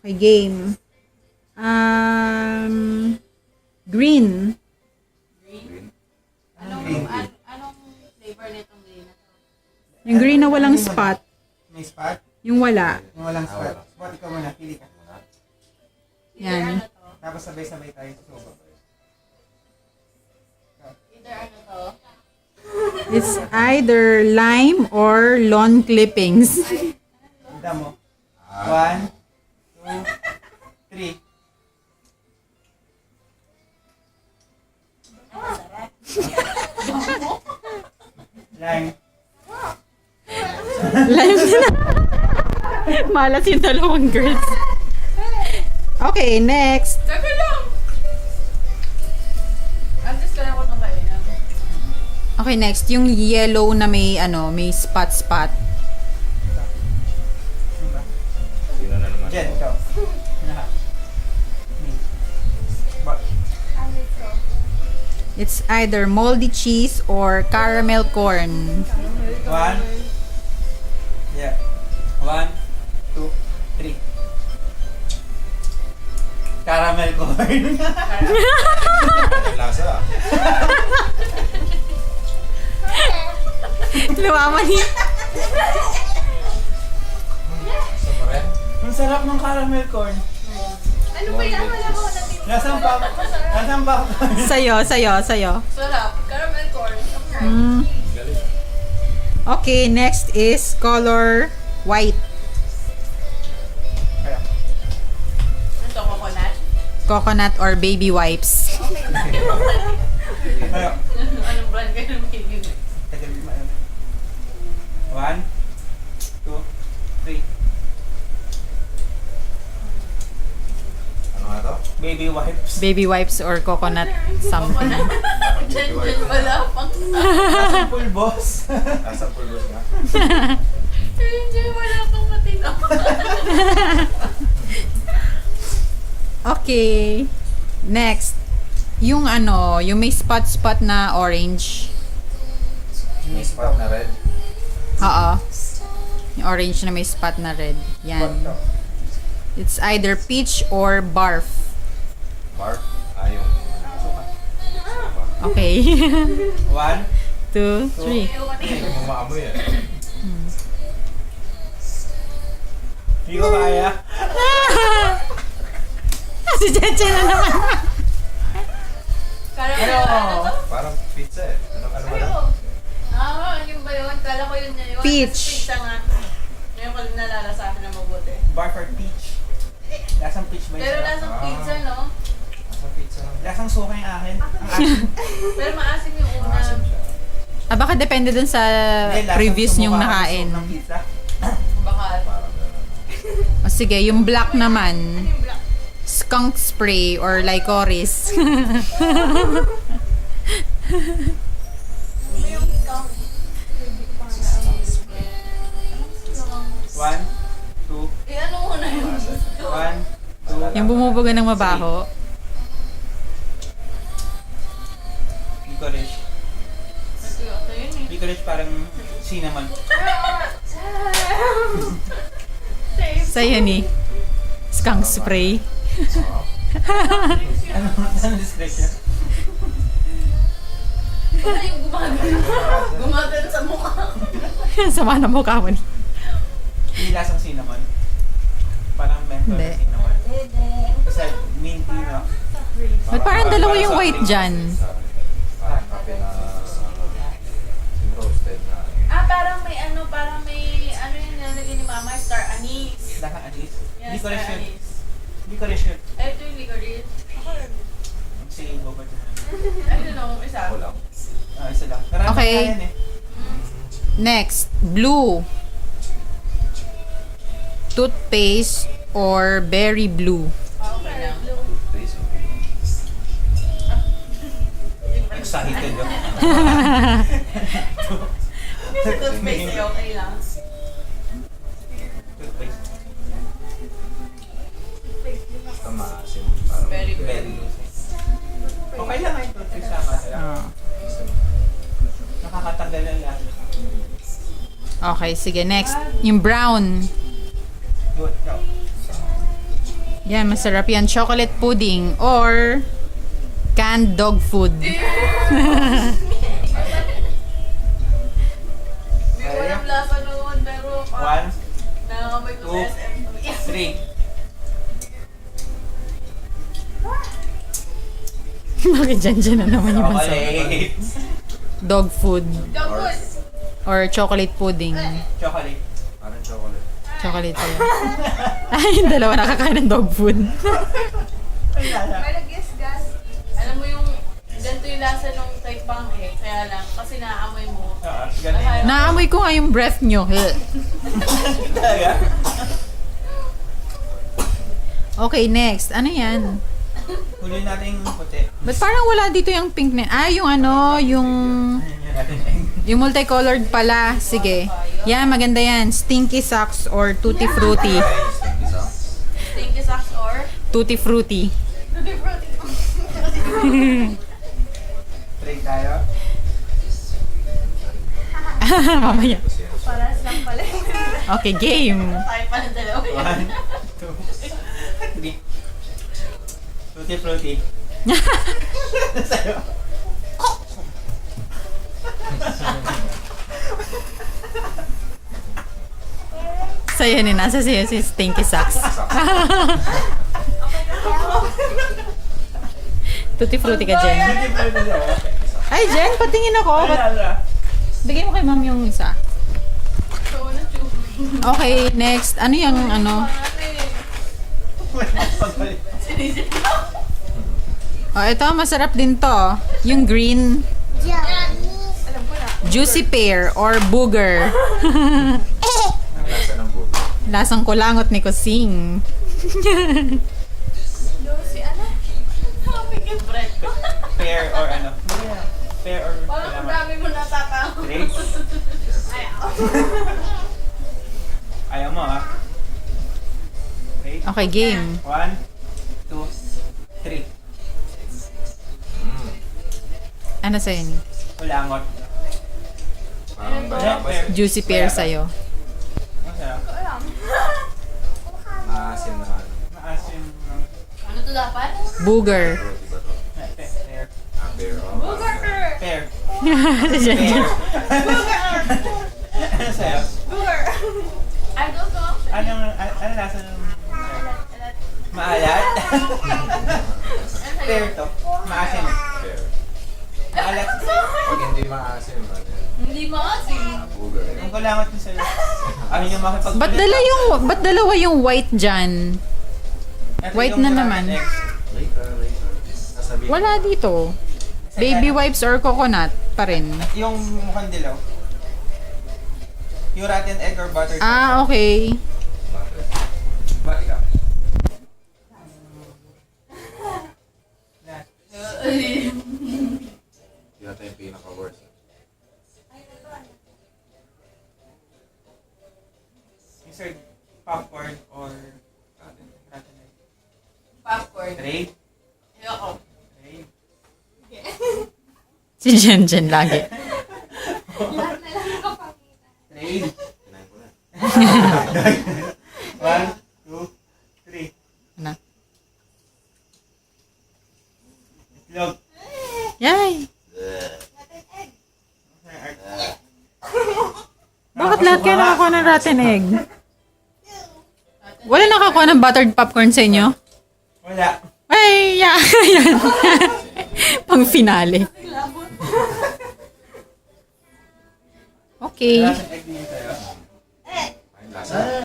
Okay, game. Green. Green. Anong, Green. anong flavor nitong green na to? Yung green na walang spot. May spot? Yung wala. Yung walang spot. wala. Spot, ikaw muna. Pili ka. Yan. Either ano to? Tapos sabay-sabay tayo susubo. Either ano to? It's either lime or lawn clippings. Tanda mo. 1, 2, 3. Lime. Lime na. Malas yung dalawang girls. Okay, next. Teka lang! At least kaya ko nung kainan. Okay, next. Yung yellow na may, may spot-spot. Ano ba? Sino na naman? Jen, ikaw. Lahat. Me. Ba- It's either moldy cheese or caramel corn. 1. Yeah. 1, 2, 3. Caramel corn. Ang lasa. Lumaman niya. Sa mo rin? Ang sarap ng caramel corn. Ano ba yan? Wala ko natin. Nasaan pa? Nasaan pa? Sayo. Sarap. Caramel corn. Okay. Mm. Galing. Okay, next is color white. Kaya. Ano to? Coconut? Coconut or baby wipes. Kaya. Anong brand kayo ng baby? Tagal mo ano. 1, 2, 3. Ano nga to? Baby wipes. Baby wipes or coconut something. Diyan wala pang Nasaan full boss? Nasa pulbos nga. Diyan wala pang matino. Okay. Next. Yung yung may spot-spot na orange. May spot na red. Oo. Yung orange na may spot na red. Yan. It's either peach or barf. Barf. Yung Okay. 1, 2, 3. Hindi mo maamoy eh. Hindi ko kaya. Si Cheche na naman. Caramel Ano? ano to? Parang pizza eh. Ano ba Ano? lang? Yun ba yun? Kala ko yun na yun. Peach. Pizza nga. Ngayon ko nalalasahan na mabuti. Bar for peach. Lasang peach ba yun? Pero lasang pizza, no? Nasa pizza lang. Lasang suka yung akin. Ang akin. Pero maasim yung una. Maasim siya. Baka depende dun sa Hindi, lasang previous sumukha nyong ang nakain. soup ng pizza. Baka. Parang gano'n. O sige, yung black naman, Ano yung black? skunk spray or licorice. One, two, Eh, ano muna yun? 1, 2. Yung bumubuga ng mabaho. Licorice. Ito yun eh. Licorice parang cinnamon. Sa'yo ni skunk spray. Ano description? Ano yung gumagano? Gumagano sa mukha. Sama na mukha mo ni. Hindi lasang cinnamon. Parang menthol Hindi. na cinnamon. Isa minty, no? Ba't parang dalawa yung white dyan? Parang kape na yung roasted na. Parang may ano yung nalagay ni Mama, star anise. Lasang anis. Yes, Licorice star yun. anise. Licorice yun. Ito yung licorice. Sige, go ba dyan? I don't know, isa. Ako lang. Isa lang. Marami Okay. na yan eh. Next, blue. Toothpaste or berry blue. Okay lang. Taste okay. Excited yun. Toothpaste okay lang. Toothpaste. Basta maasim. Parang Very good. Very loose. Okay lang yung toothpaste sama sila. Ah. Nakakatanggal ng lasa. Okay, sige. Next, yung brown. Good. Go. Yan, masarap yan. Chocolate pudding or canned dog food. Hindi ko alam lasa noon, pero One, nangangamoy ko two, sa SM. 3. Bakit dyan na naman yung masarap? Chocolate. Dog food Jogos! or chocolate pudding. Chocolate. Parang chocolate. Chocolate tayo. Ay, yung dalawa nakakain ng dog food. Ay, lasa. May nag-guess, guys. Alam mo yung, ganito yung lasa nung type pang kaya lang, kasi naaamoy mo. Oo, ganun. Naamoy ko nga yung breath nyo. Talaga? Okay, next. Ano yan? Huli natin yung puti. Ba't parang wala dito yung pink na... Ah, yung ano, yung... Huli natin yung Yung multicolored pala. Sige. Yan, maganda yan. Stinky socks or tutti frutti. Stinky socks. Stinky socks or? Tutti frutti. Tutti frutti. Trade tayo. Mamaya. Kasi yan. Paras lang pala. Okay, game. Tayo pa ng dalawa yan. 1, 2, 3. Tutti frutti. Sa'yo. Sa'yo ni nasa sa'yo si stinky socks. Tutti frutti ka, Jen. Tutti frutti sa'yo. Ay, Jen, patingin ako. Ay, lasa. Bigay mo kay ma'am yung isa. So, na-chewing. Okay, next. Ano yung ano? Sinisip ko. Oh, ito, masarap din to. Yung green. Alam ko na. Juicy pear or booger. Ang lasa ng buko. Lasang kulangot ni Kusing. Lucy, ano? Kapigil bread. Pear or ano? Pear or Parang ang kailangan? dami mo natatao. Grapes? Ay, Ayaw mo ah. Okay. Okay, game. 1, 2, 3. Ano sa'yo ni? Ulangot. Parang bayabas. Juicy pear sa'yo. Masarap. Maasim na ano. Maasim. ano to dapat? Booger. Fruity ba to? Pear. Ah, pear. Oh, Booger! Pear. Si Jen. Pear. Ano sa'yo? Booger! I don't know. Ano lasa ng maalat? Pear to. Maasim. Pear. Maalat. Pag hindi maasim, ano yan? Hindi maasim. Booger. Ang kulangot mo sa'yo. Amin yung makipag- Ba't dalawa yung white dyan? Ito white yung na ramen naman. eggs. Later. Sasabihin Wala ko. dito. Baby wipes or coconut pa rin. Yung mukhang dilaw. Yung rotten egg or buttered Ah, okay. Ba't ikaw? Yata yung pinaka-worst. Yung sir, popcorn or rotten egg. Popcorn. Trade? Ayoko. Trade. Si Jen lagi. Trade. Kinain ko na. 1, 2, 3. Ano? Itlog. Yay! Ugh. Bakit lahat kayo nakakuha ng rotten egg? Wala nakakuha ng buttered popcorn sa inyo? Wala. Ay, yeah. Yan. Pang finale. Okay. Rotten egg din sa'yo. Ay, lasa.